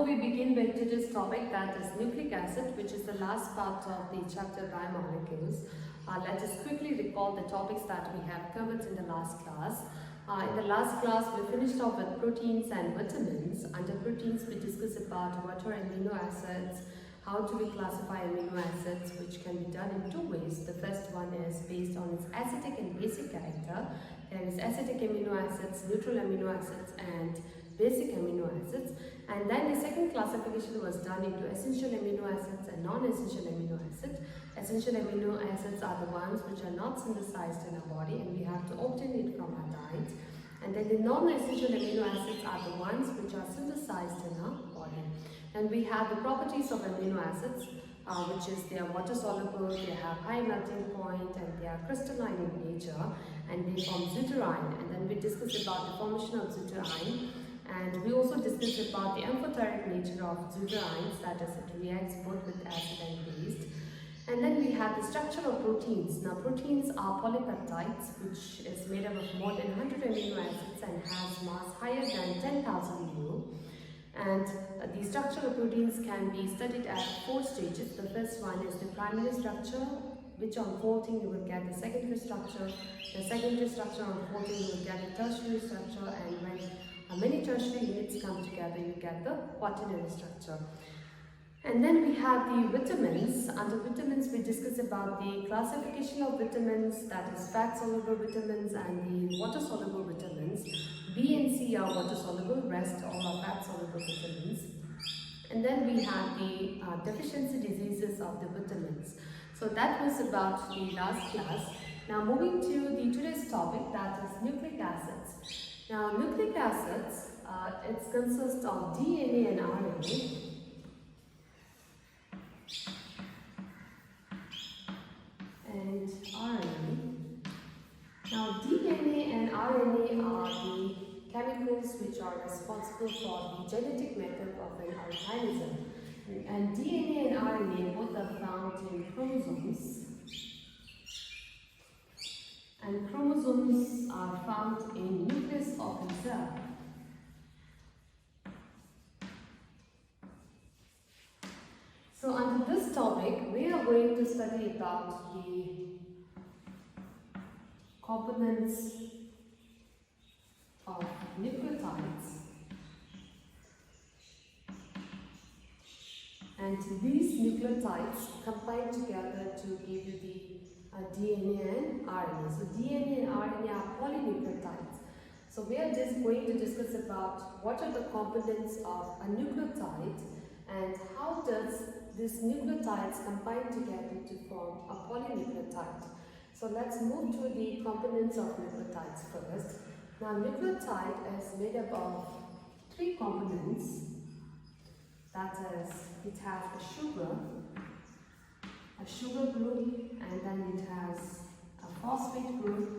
we begin with today's topic, that is nucleic acid, which is the last part of the chapter Biomolecules, let us quickly recall the topics that we have covered in the last class. In the last class, we finished off with proteins and vitamins. Under proteins, we discussed about what are amino acids, how do we classify amino acids, which can be done in two ways. The first one is based on its acidic and basic character. There is acidic amino acids, neutral amino acids, and basic amino acids. And then the second classification was done into essential amino acids and non-essential amino acids. Essential amino acids are the ones which are not synthesized in our body and we have to obtain it from our diet. And then the non-essential amino acids are the ones which are synthesized in our body. And we have the properties of amino acids, which is they are water soluble, they have high melting point, and they are crystalline in nature, and they form deuterion. And then we discussed about the formation of deuterion. And we also discussed about the amphoteric nature of deuterions, that is, it reacts both with acid and base. And then we have the structure of proteins. Now, proteins are polypeptides, which is made up of more than 100 amino acids and has mass higher than 10,000 U. And the structure of proteins can be studied at 4 stages. The first one is the primary structure, which on folding you will get the secondary structure. The secondary structure on folding you will get the tertiary structure, and when many tertiary units come together, you get the quaternary structure. And then we have the vitamins. Under vitamins, we discuss about the classification of vitamins, that is fat-soluble vitamins and the water-soluble vitamins. B and C are water-soluble, rest all are fat-soluble vitamins. And then we have the deficiency diseases of the vitamins. So that was about the last class. Now moving to the today's topic, that is nucleic acids. Now, nucleic acids, it consists of DNA and RNA. And RNA. Now, DNA and RNA are the chemicals which are responsible for the genetic makeup of an organism. And DNA and RNA both are found in chromosomes. And chromosomes are found in nucleus of a cell. So under this topic, we are going to study about the components of nucleotides. And these nucleotides combine together to give you the DNA and RNA. So DNA and RNA are polynucleotides. So we are just going to discuss about what are the components of a nucleotide and how does these nucleotides combine together to form a polynucleotide. So let's move to the components of nucleotides first. Now, nucleotide is made up of 3 components. That is, it has a sugar group, and then it has a phosphate group,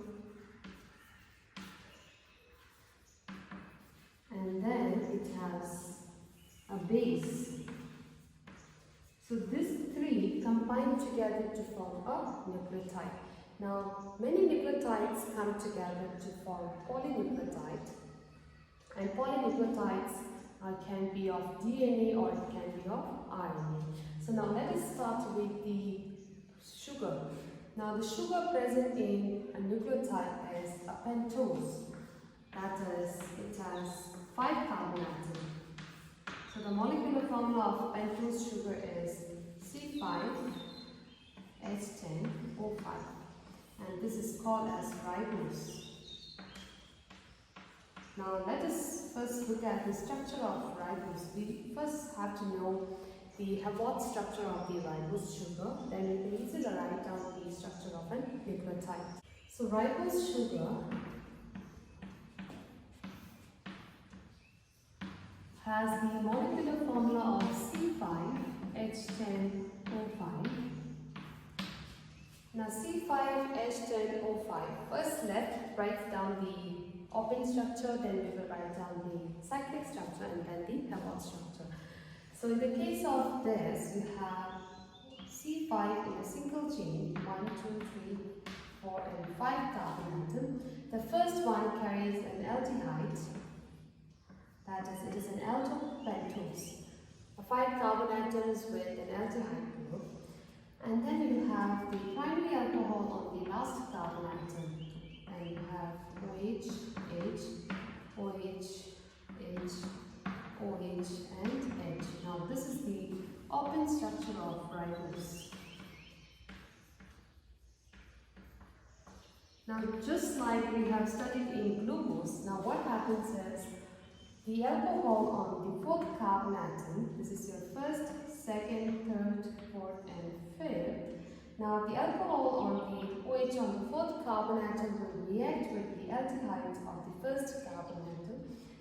and then it has a base. So these 3 combine together to form a nucleotide. Now, many nucleotides come together to form polynucleotide, and polynucleotides can be of DNA or it can be of RNA. So now let us start with the sugar. Now the sugar present in a nucleotide is a pentose. That is, it has 5 carbon atoms. So the molecular formula of pentose sugar is C5H10O5. And this is called as ribose. Now let us first look at the structure of ribose. We first have to know the Hammond structure of the ribose sugar, then we can easily write down the structure of a nucleotide. So ribose sugar has the molecular formula of C5H10O5. Now C5H10O5, first let's write down the open structure, then we will write down the cyclic structure and then the Hammond structure. So in the case of this, we have C5 in a single chain, 1, 2, 3, 4 and 5 carbon atoms. The first one carries an aldehyde, that is, it is an aldopentose. 5 carbon atoms with an aldehyde group. And then you have the primary alcohol on the last carbon atom. And you have OH, H, OH, H, OH and H. Now this is the open structure of ribose. Now just like we have studied in glucose, now what happens is the alcohol on the 4th carbon atom, this is your 1st, 2nd, 3rd, 4th and 5th. Now the alcohol on the OH on the 4th carbon atom will react with the aldehyde of the 1st carbon atom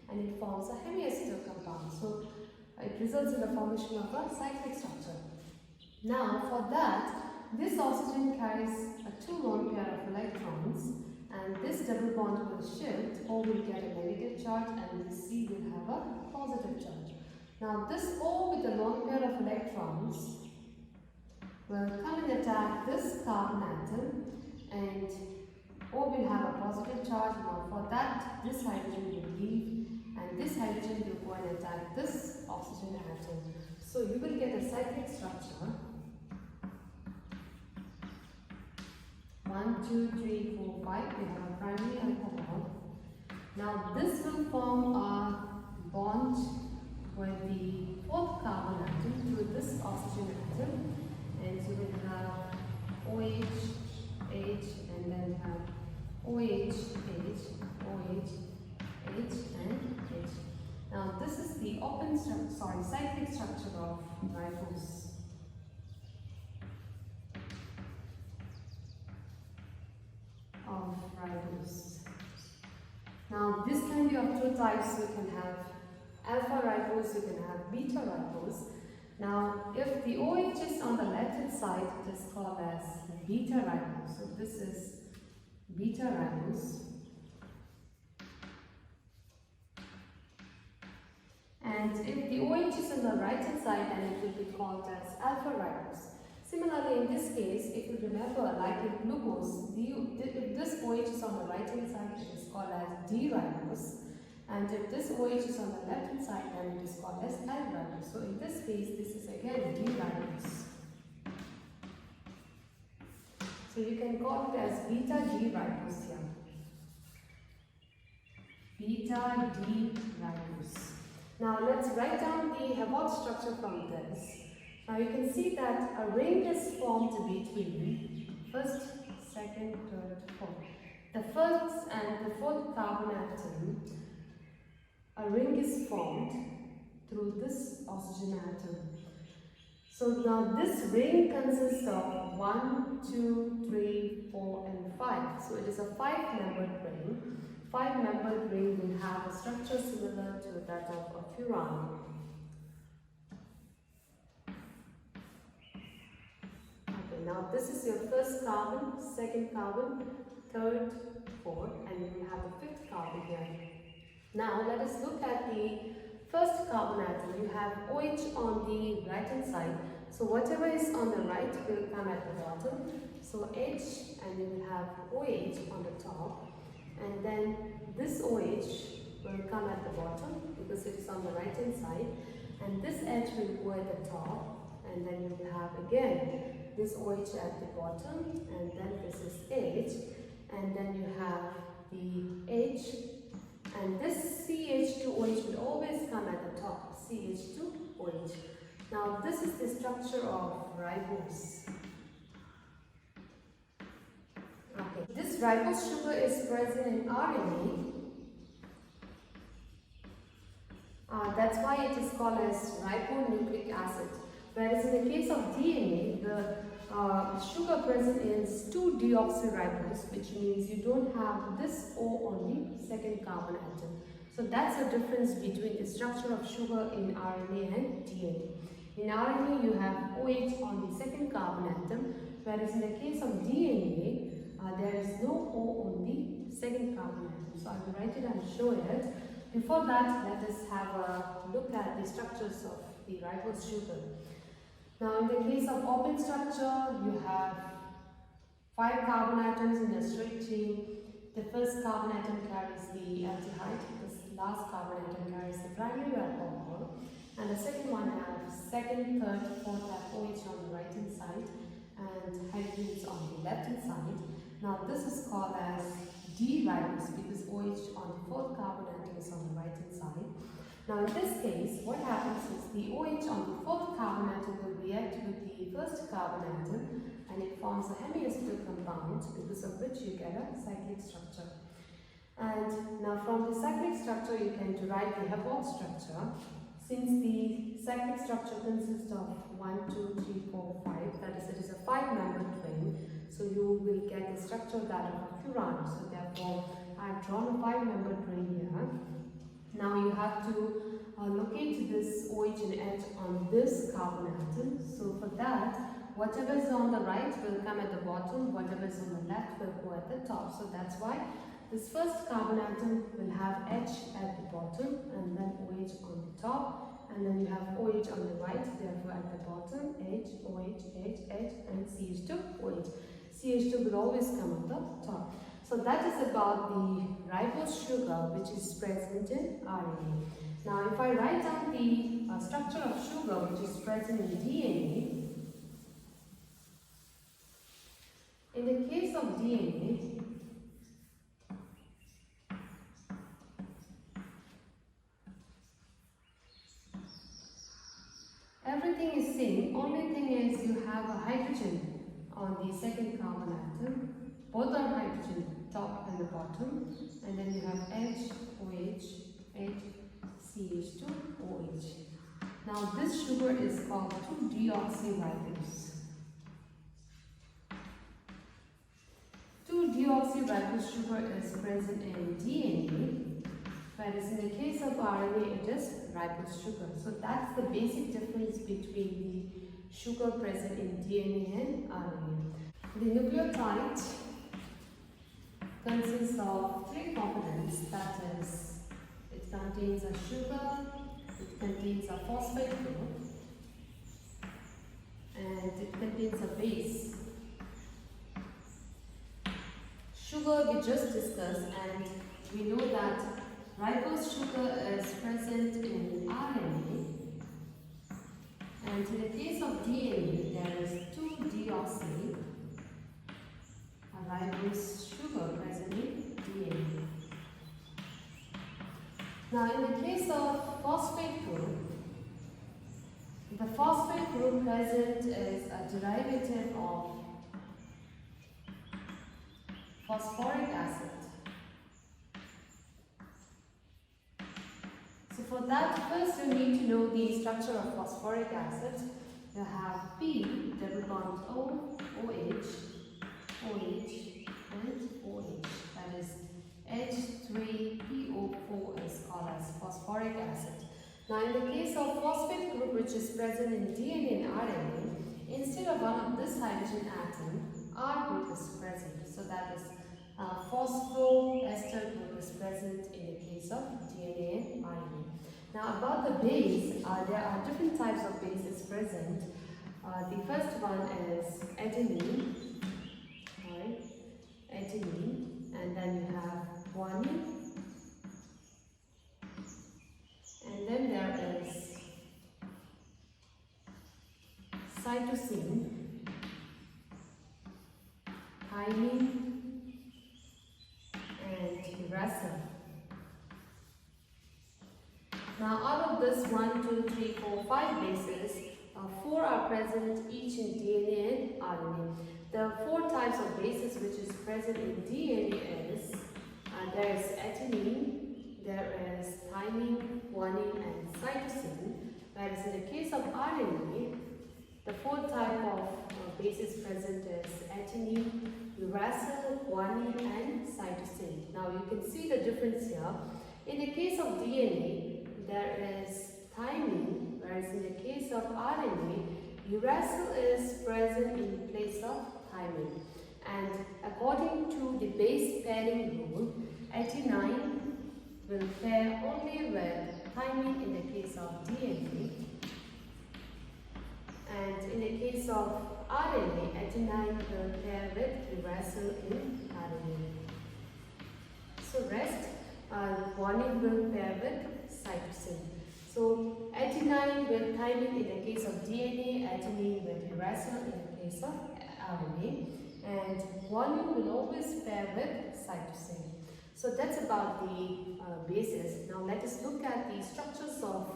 and it forms a hemiacetal compound. So it results in the formation of a cyclic structure. Now for that, this oxygen carries a 2 lone pair of electrons and this double bond will shift. O will get a negative charge and the C will have a positive charge. Now this O with the lone pair of electrons will come and attack this carbon atom and O will have a positive charge. Now for that, this hydrogen will leave and this hydrogen will go and attack this oxygen atom. So you will get a cyclic structure. 1, 2, 3, 4, 5. We have a primary alcohol. Now this will form a bond with the 4th carbon atom to this oxygen atom, and you will have OH, H, and then have OH, H, OH, H, and H. Now this is the cyclic structure of ribose. Now this can be of 2 types. You can have alpha ribose, you can have beta ribose. Now if the OH is on the left hand side, it is called as beta ribose. So this is beta ribose. And if the OH is on the right hand side, then it will be called as alpha ribose. Similarly, in this case, if you remember, like in glucose, if this OH is on the right hand side, it is called as D-ribose. And if this OH is on the left hand side, then it is called as L-ribose. So in this case, this is again D-ribose. So you can call it as beta D-ribose here. Beta D-ribose. Now let's write down the Havard structure from this. Now you can see that a ring is formed between 1st, 2nd, 3rd, 4th. The 1st and the 4th carbon atom, a ring is formed through this oxygen atom. So now this ring consists of 1, 2, 3, 4 and 5. So it is a 5-membered ring. 5-membered ring will have a structure similar to that of a furan. Now this is your 1st carbon, 2nd carbon, 3rd, 4th, and you will have the 5th carbon here. Now let us look at the 1st carbon atom. You have OH on the right hand side. So whatever is on the right will come at the bottom. So H, and you will have OH on the top. And then this OH will come at the bottom because it is on the right hand side. And this H will go at the top. And then you will have again this OH at the bottom, and then this is H, and then you have the H, and this CH2OH will always come at the top, CH2OH. Now this is the structure of ribose. Okay, this ribose sugar is present in RNA. That's why it is called as ribonucleic acid. Whereas in the case of DNA, the sugar present is 2-deoxyribose, which means you don't have this O on the 2nd carbon atom. So that's the difference between the structure of sugar in RNA and DNA. In RNA, you have OH on the 2nd carbon atom, whereas in the case of DNA, there is no O on the 2nd carbon atom. So I will write it and show it. Before that, let us have a look at the structures of the ribose sugar. Now in the case of open structure, you have 5 carbon atoms in a straight chain. The 1st carbon atom carries the aldehyde, this last carbon atom carries the primary alcohol, And the second one has second, third, fourth have OH on the right hand side and hydrogens on the left hand side. Now this is called as D-ribose because OH on the fourth carbon atom is on the right hand side. Now in this case, what happens is the OH on the fourth carbon atom will react with the first carbon atom and it forms a hemiacetal compound because of which you get a cyclic structure. And now from the cyclic structure you can derive the Happold structure. Since the cyclic structure consists of 1, 2, 3, 4, 5, that is, it is a 5-membered twin, so you will get the structure that of a furan. So therefore, I have drawn a 5-membered twin here. Now you have to locate this OH and H on this carbon atom. So for that, whatever is on the right will come at the bottom, whatever is on the left will go at the top. So that's why this first carbon atom will have H at the bottom and then OH on the top, and then you have OH on the right, therefore at the bottom H, OH, H, H and CH2, OH. CH2 will always come at the top. So that is about the ribose sugar which is present in RNA. Now if I write down the structure of sugar which is present in DNA, in the case of DNA, everything is same, only thing is you have a hydrogen on the second carbon atom. Both are hydrogen, top and the bottom, and then you have H, OH, H, CH2, OH. Now this sugar is called 2-deoxyribose. 2-deoxyribose sugar is present in DNA, whereas in the case of RNA it is ribose sugar. So that's the basic difference between the sugar present in DNA and RNA. The nucleotide consists of 3 components, that is, it contains a sugar, it contains a phosphate group, and it contains a base. Sugar we just discussed, and we know that ribose sugar is present in RNA, and in the case of DNA there is 2-deoxy, a ribose sugar present in DNA. Now in the case of phosphate group, the phosphate group present is a derivative of phosphoric acid. So for that, first you need to know the structure of phosphoric acid. You have P, double bond O, OH, OH, and OH. That is H3PO4 is called as phosphoric acid. Now in the case of phosphate group which is present in DNA and RNA, instead of one of this hydrogen atom, R group is present. So that is phosphoester group is present in the case of DNA and RNA. Now about the base, there are different types of bases present. The first one is adenine, right? Adenine, and then you have guanine, and then there is cytosine, thymine, and uracil. Now out of this 1, 2, 3, 4, 5 bases, 4 are present each in DNA and RNA. The 4 types of bases which is present in DNA is, there is adenine, there is thymine, guanine and cytosine, whereas in the case of RNA, the 4th type of bases present is adenine, uracil, guanine and cytosine. Now you can see the difference here. In the case of DNA, there is thymine, whereas in the case of RNA, uracil is present in place of thymine. And according to the base pairing rule, adenine will pair only with thymine in the case of DNA, and in the case of RNA, adenine will pair with uracil in RNA. So rest, guanine will pair with cytosine. So So adenine with thymine in the case of DNA, adenine with uracil in the case of RNA, and guanine will always pair with cytosine. So that's about the bases. Now let us look at the structures of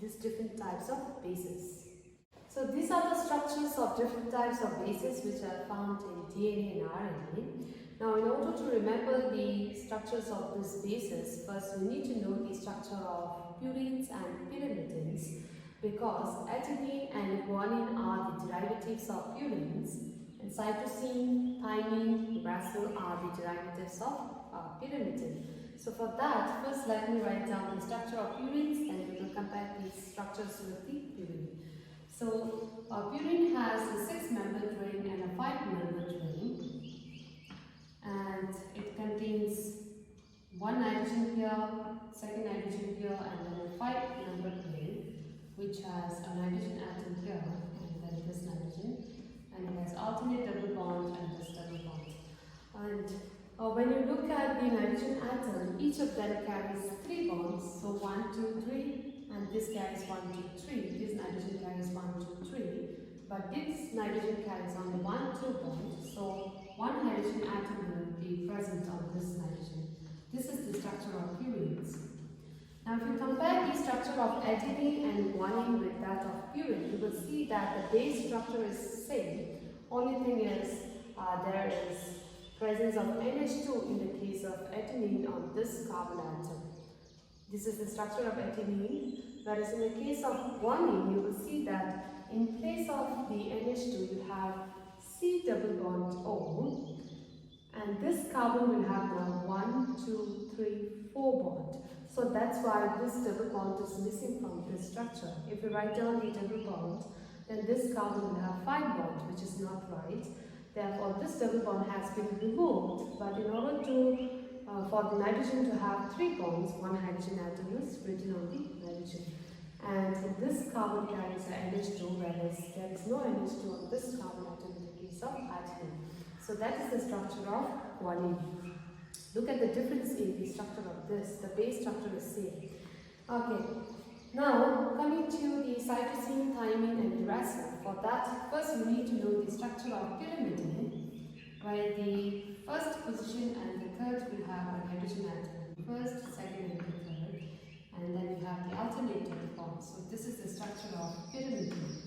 these different types of bases. So these are the structures of different types of bases which are found in DNA and RNA. Now in order to remember the structures of these bases, first we need to know the structure of purines and pyrimidines, because adenine and guanine are the derivatives of purines, and cytosine, thymine, uracil are the derivatives of pyrimidine. So for that, first let me write down the structure of purines and we will compare these structures with the purine. So purine has a 6-membered ring and a 5-membered ring, and it contains one nitrogen here, second nitrogen here, and then a 5-membered ring which has a nitrogen atom here and then this nitrogen, and it has alternate double bond and this double bond. And when you look at the nitrogen atom, each of them carries 3 bonds, so 1, 2, 3, and this carries 1, 2, 3. This nitrogen carries 1, 2, 3, but this nitrogen carries only 1, 2 bond, so one hydrogen atom will be present on this nitrogen. This is the structure of purines. Now if you compare the structure of adenine and guanine with that of purine, you will see that the base structure is same. Only thing is there is presence of NH2 in the case of adenine on this carbon atom. This is the structure of adenine, whereas in the case of guanine, you will see that in place of the NH2, you have C double bond O, and this carbon will have now 1, 2, 3, 4 bond. So that's why this double bond is missing from this structure. If you write down the double bond, then this carbon will have 5 bond, which is not right. Therefore, this double bond has been removed, but in order to for the nitrogen to have 3 bonds, one hydrogen atom is written on the nitrogen. And this carbon carries a NH2, whereas there is no NH2 on this carbon atom in the case of adenine. So that is the structure of guanine. Look at the difference in the structure of this. The base structure is same. Okay. Now, coming to the cytosine, thymine and uracil. For that, first you need to know the structure of pyrimidine, where the first position and the third will have a hydrogen atom. First, second and the third. And then you have the alternate bond. So this is the structure of pyrimidine.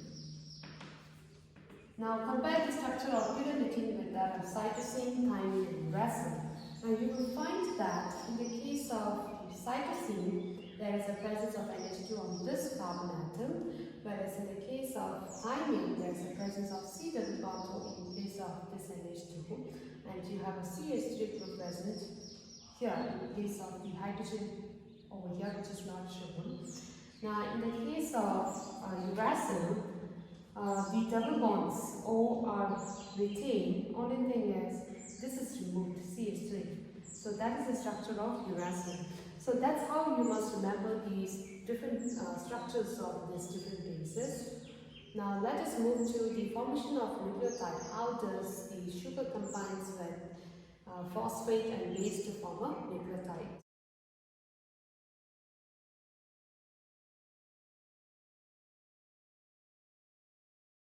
Now compare the structure of pyrimidine with that of cytosine, thymine and uracil. Now you will find that in the case of cytosine, there is a presence of NH2 on this carbon atom, whereas in the case of thymine, there is a presence of C double bond O in place of this NH2, and you have a CH3 group present here in the case of the hydrogen over here, which is not shown. Now in the case of uracil, the double bonds O are retained. Only thing is this is removed, CH3. So that is the structure of uracil. So that's how you must remember these different structures of these different bases. Now let us move to the formation of nucleotide. How does the sugar combines with phosphate and base to form a nucleotide?